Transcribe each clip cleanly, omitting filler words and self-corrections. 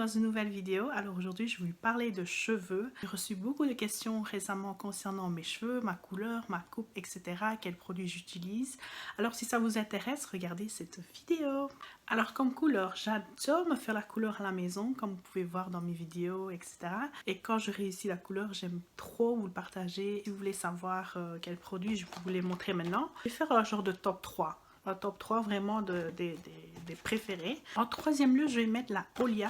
dans une nouvelle vidéo. Alors aujourd'hui je vais vous parler de cheveux. J'ai reçu beaucoup de questions récemment concernant mes cheveux, ma couleur, ma coupe, etc. Quels produits j'utilise. Alors si ça vous intéresse, regardez cette vidéo. Alors comme couleur, j'adore me faire la couleur à la maison, comme vous pouvez voir dans mes vidéos, etc. Et quand je réussis la couleur, j'aime trop vous le partager. Si vous voulez savoir quels produits, je vais vous les montrer maintenant. Je vais faire un genre de top 3. Un top 3 vraiment des préférés. En troisième lieu, je vais mettre la Olia.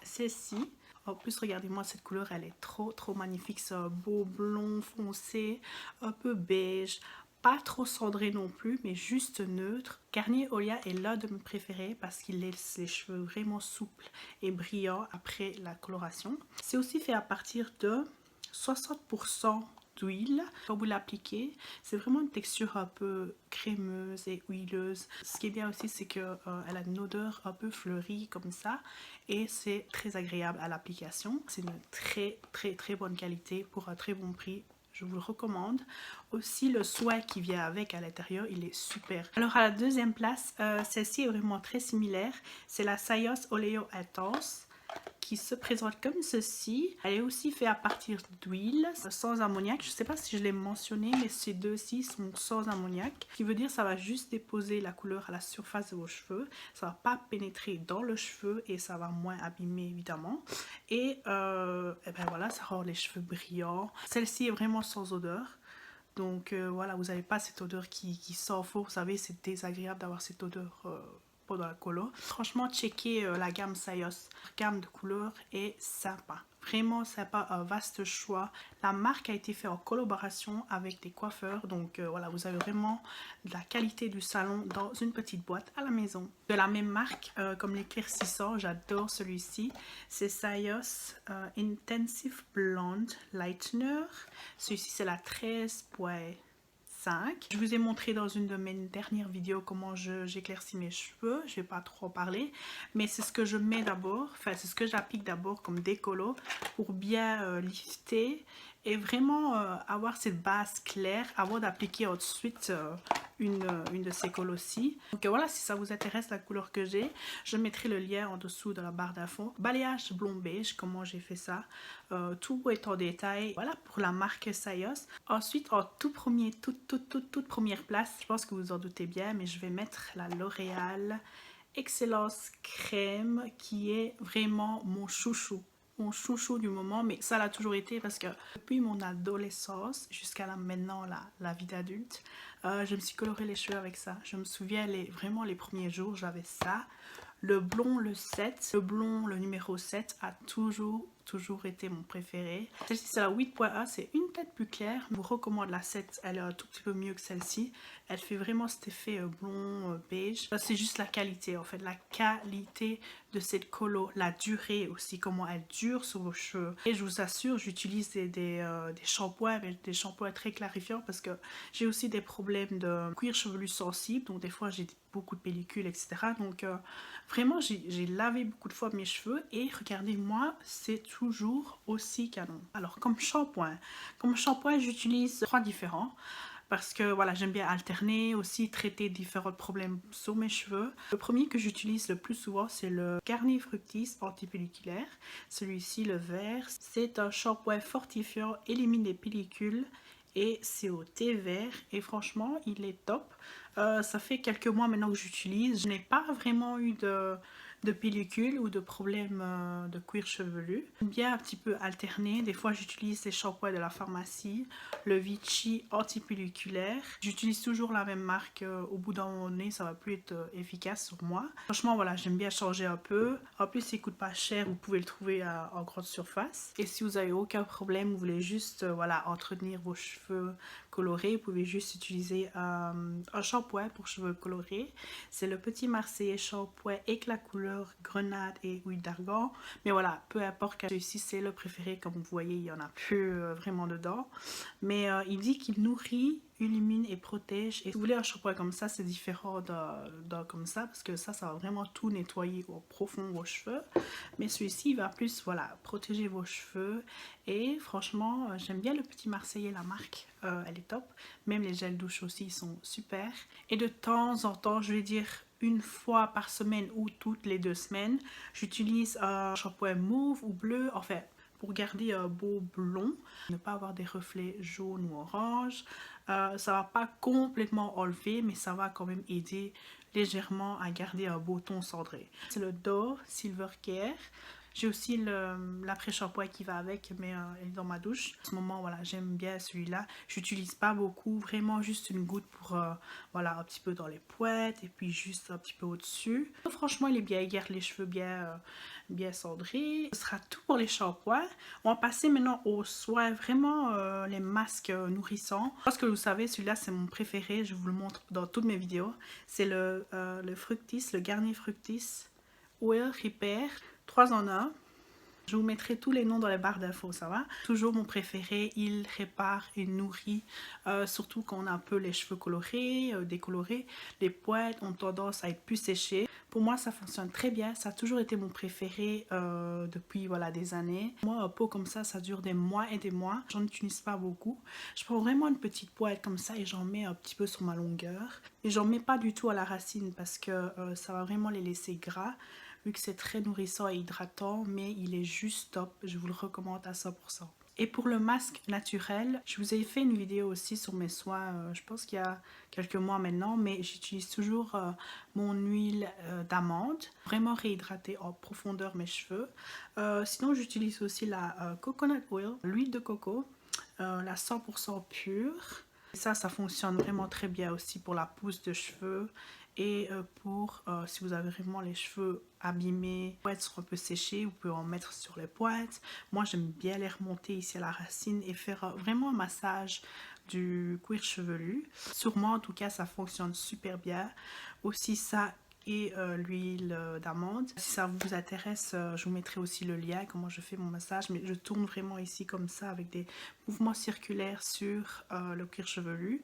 Celle-ci. En plus, regardez-moi cette couleur, elle est trop magnifique. C'est un beau blond foncé, un peu beige. Pas trop cendré non plus, mais juste neutre. Garnier Olia est l'un de mes préférés parce qu'il laisse les cheveux vraiment souples et brillants après la coloration. C'est aussi fait à partir de 60% d'huile. Quand vous l'appliquez, c'est vraiment une texture un peu crémeuse et huileuse. Ce qui est bien aussi, c'est qu'elle a une odeur un peu fleurie comme ça et c'est très agréable à l'application. C'est une très bonne qualité pour un très bon prix. Je vous le recommande. Aussi, le soin qui vient avec à l'intérieur, il est super. Alors, à la deuxième place, celle-ci est vraiment très similaire. C'est la Syoss Oleo Intense qui se présente comme ceci. Elle est aussi faite à partir d'huile, sans ammoniac. Je ne sais pas si je l'ai mentionné, mais ces deux-ci sont sans ammoniac. Ce qui veut dire que ça va juste déposer la couleur à la surface de vos cheveux. Ça ne va pas pénétrer dans le cheveu et ça va moins abîmer évidemment. Et ben voilà, ça rend les cheveux brillants. Celle-ci est vraiment sans odeur. Donc voilà, vous n'avez pas cette odeur qui sort fort. Vous savez, c'est désagréable d'avoir cette odeur pendant la colo. Franchement, checkez la gamme Syoss. La gamme de couleurs est sympa. Vraiment sympa, un vaste choix. La marque a été faite en collaboration avec des coiffeurs. Donc voilà, vous avez vraiment de la qualité du salon dans une petite boîte à la maison. De la même marque, comme l'éclaircissant, j'adore celui-ci. C'est Syoss Intensive Blonde Lightener. Celui-ci, c'est la 13.5. Je vous ai montré dans une de mes dernières vidéos comment j'éclaircis mes cheveux. Je ne vais pas trop en parler, mais c'est ce que je mets d'abord, enfin c'est ce que j'applique d'abord comme décolo pour bien lifter et vraiment avoir cette base claire avant d'appliquer ensuite une de ces colos-ci. Donc voilà, si ça vous intéresse la couleur que j'ai, je mettrai le lien en dessous de la barre d'infos. Balayage blond beige, comment j'ai fait ça. Tout est en détail. Voilà pour la marque Syoss. Ensuite, en toute première place, je pense que vous en doutez bien, mais je vais mettre la L'Oréal Excellence Crème qui est vraiment mon chouchou. Mon chouchou du moment, mais ça l'a toujours été parce que depuis mon adolescence jusqu'à maintenant la vie d'adulte, je me suis coloré les cheveux avec ça. Je me souviens vraiment les premiers jours, j'avais ça. Le blond, le 7, le blond, le numéro 7 a toujours été mon préféré. Celle-ci, c'est la 8.1, c'est une tête plus claire. Je vous recommande la 7, elle est un tout petit peu mieux que celle-ci. Elle fait vraiment cet effet blond, beige. C'est juste la qualité, en fait, la qualité de cette colo, la durée aussi, comment elle dure sur vos cheveux. Et je vous assure, j'utilise des shampoings, mais des shampoings très clarifiants parce que j'ai aussi des problèmes de cuir chevelu sensible, donc des fois j'ai beaucoup de pellicules, etc. Donc vraiment, j'ai lavé beaucoup de fois mes cheveux et regardez-moi, c'est toujours aussi canon. Alors comme shampoing j'utilise 3 différents. Parce que voilà, j'aime bien alterner, aussi traiter différents problèmes sur mes cheveux. Le premier que j'utilise le plus souvent, c'est le Garnier Fructis Antipelliculaire. Celui-ci, le vert, c'est un shampoing fortifiant, élimine les pellicules et c'est au thé vert. Et franchement, il est top. Ça fait quelques mois maintenant que j'utilise. Je n'ai pas vraiment eu de pellicule ou de problème de cuir chevelu. J'aime bien un petit peu alterner. Des fois, j'utilise les shampoings de la pharmacie, le Vichy antipelliculaire. J'utilise toujours la même marque. Au bout d'un moment donné, ça va plus être efficace sur moi. Franchement, voilà, j'aime bien changer un peu. En plus, il coûte pas cher. Vous pouvez le trouver en grande surface. Et si vous avez aucun problème, vous voulez juste voilà, entretenir vos cheveux colorés, vous pouvez juste utiliser un shampoing pour cheveux colorés. C'est le Petit Marseillais shampoing éclat couleur grenade et huile d'argan. Mais voilà, peu importe, celui-ci c'est le préféré. Comme vous voyez, il y en a plus vraiment dedans. Mais il dit qu'il nourrit, illumine et protège. Et si vous voulez un shampoing comme ça, c'est différent d'un comme ça, parce que ça va vraiment tout nettoyer au profond vos cheveux. Mais celui-ci, il va plus, voilà, protéger vos cheveux. Et franchement, j'aime bien le Petit Marseillais, la marque. Elle est top. Même les gels douche aussi, ils sont super. Et de temps en temps, je vais dire une fois par semaine ou toutes les 2 semaines. J'utilise un shampoing mauve ou bleu, enfin pour garder un beau blond, ne pas avoir des reflets jaunes ou orange. Ça va pas complètement enlever, mais ça va quand même aider légèrement à garder un beau ton cendré. C'est le Dove Silver Care. J'ai aussi l'après-shampoing qui va avec, mais elle est dans ma douche. En ce moment, voilà, j'aime bien celui-là. J'utilise pas beaucoup, vraiment juste une goutte pour, voilà, un petit peu dans les poètes et puis juste un petit peu au-dessus. Franchement, il est bien, il garde les cheveux bien cendrés. Ce sera tout pour les shampoings. On va passer maintenant aux soins, vraiment les masques nourrissants. Parce que vous savez, celui-là, c'est mon préféré. Je vous le montre dans toutes mes vidéos. C'est le Fructis, le Garnier Fructis Oil Repair. 3 en 1. Je vous mettrai tous les noms dans les barres d'infos, ça va? Toujours mon préféré, il répare et nourrit, surtout quand on a un peu les cheveux colorés, décolorés. Les pointes ont tendance à être plus séchées. Pour moi, ça fonctionne très bien. Ça a toujours été mon préféré depuis voilà, des années. Moi, un pot comme ça dure des mois et des mois. J'en utilise pas beaucoup. Je prends vraiment une petite pointe comme ça et j'en mets un petit peu sur ma longueur. Et j'en mets pas du tout à la racine parce que ça va vraiment les laisser gras. Vu que c'est très nourrissant et hydratant, mais il est juste top, je vous le recommande à 100%. Et pour le masque naturel, je vous ai fait une vidéo aussi sur mes soins, je pense qu'il y a quelques mois maintenant, mais j'utilise toujours mon huile d'amande, vraiment réhydrater en profondeur mes cheveux. Sinon, j'utilise aussi la coconut oil, l'huile de coco, la 100% pure. Ça fonctionne vraiment très bien aussi pour la pousse de cheveux et pour si vous avez vraiment les cheveux abîmés, les pointes sont un peu séchées, vous pouvez en mettre sur les pointes. Moi j'aime bien les remonter ici à la racine et faire vraiment un massage du cuir chevelu. Sur moi en tout cas ça fonctionne super bien. Aussi ça et l'huile d'amande. Si ça vous intéresse, je vous mettrai aussi le lien, comment je fais mon massage, mais je tourne vraiment ici comme ça avec des mouvements circulaires sur le cuir chevelu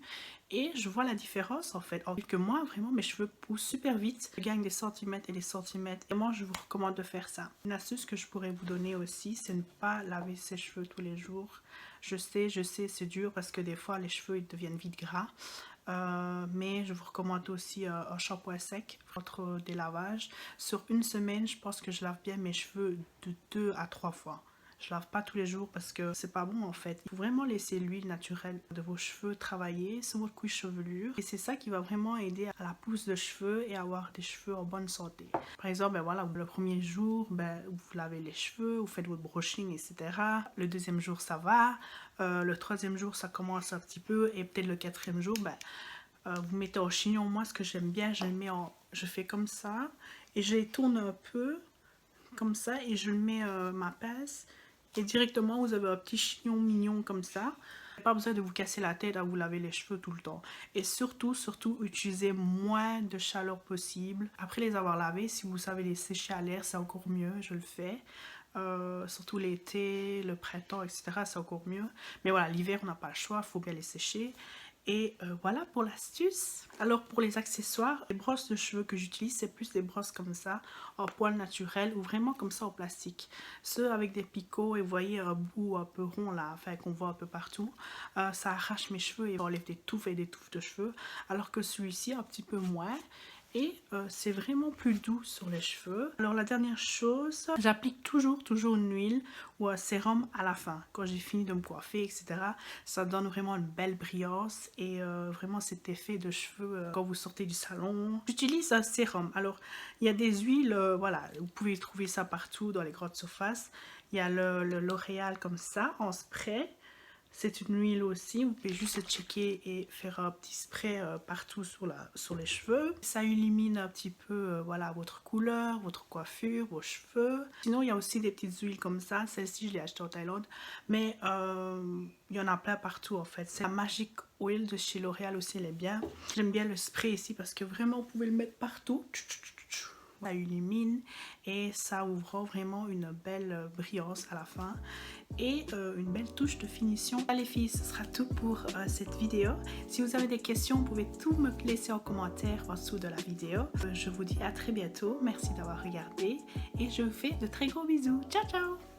et je vois la différence en fait. En quelques mois, vraiment mes cheveux poussent super vite, je gagne des centimètres et des centimètres et moi je vous recommande de faire ça. Une astuce que je pourrais vous donner aussi, c'est ne pas laver ses cheveux tous les jours. Je sais, c'est dur parce que des fois les cheveux ils deviennent vite gras. Mais je vous recommande aussi un shampoing sec entre des lavages. Sur une semaine, je pense que je lave bien mes cheveux de 2 à 3 fois. Je lave pas tous les jours parce que c'est pas bon en fait. Il faut vraiment laisser l'huile naturelle de vos cheveux travailler sur votre cuir chevelure. Et c'est ça qui va vraiment aider à la pousse de cheveux et à avoir des cheveux en bonne santé. Par exemple, ben voilà, le premier jour, vous lavez les cheveux, vous faites votre brushing, etc. Le deuxième jour, ça va. Le troisième jour, ça commence un petit peu. Et peut-être le quatrième jour, vous mettez en chignon. Moi, ce que j'aime bien, je fais comme ça. Et je les tourne un peu comme ça. Et je mets ma pince. Et directement, vous avez un petit chignon mignon comme ça. Pas besoin de vous casser la tête à vous laver les cheveux tout le temps. Et surtout, utilisez moins de chaleur possible. Après les avoir lavés, si vous savez les sécher à l'air, c'est encore mieux. Je le fais. Surtout l'été, le printemps, etc. c'est encore mieux. Mais voilà, l'hiver, on n'a pas le choix. Il faut bien les sécher. Et voilà pour l'astuce. Alors pour les accessoires, les brosses de cheveux que j'utilise, c'est plus des brosses comme ça, en poil naturel ou vraiment comme ça en plastique. Ceux avec des picots et vous voyez un bout un peu rond là, enfin qu'on voit un peu partout, ça arrache mes cheveux et enlève des touffes et des touffes de cheveux. Alors que celui-ci, un petit peu moins. Et c'est vraiment plus doux sur les cheveux. Alors la dernière chose, j'applique toujours une huile ou un sérum à la fin. Quand j'ai fini de me coiffer, etc. Ça donne vraiment une belle brillance et vraiment cet effet de cheveux quand vous sortez du salon. J'utilise un sérum. Alors il y a des huiles, voilà, vous pouvez trouver ça partout dans les grandes surfaces. Il y a le L'Oréal comme ça en spray. C'est une huile aussi, vous pouvez juste checker et faire un petit spray partout sur les cheveux. Ça illumine un petit peu voilà, votre couleur, votre coiffure, vos cheveux. Sinon, il y a aussi des petites huiles comme ça. Celle-ci, je l'ai achetée en Thaïlande. Mais il y en a plein partout en fait. C'est la Magic Oil de chez L'Oréal aussi, elle est bien. J'aime bien le spray ici parce que vraiment, vous pouvez le mettre partout. Ça illumine et ça ouvre vraiment une belle brillance à la fin et une belle touche de finition. Les filles, ce sera tout pour cette vidéo. Si vous avez des questions, vous pouvez tout me laisser en commentaire en dessous de la vidéo. Je vous dis à très bientôt. Merci d'avoir regardé et je vous fais de très gros bisous. Ciao, ciao!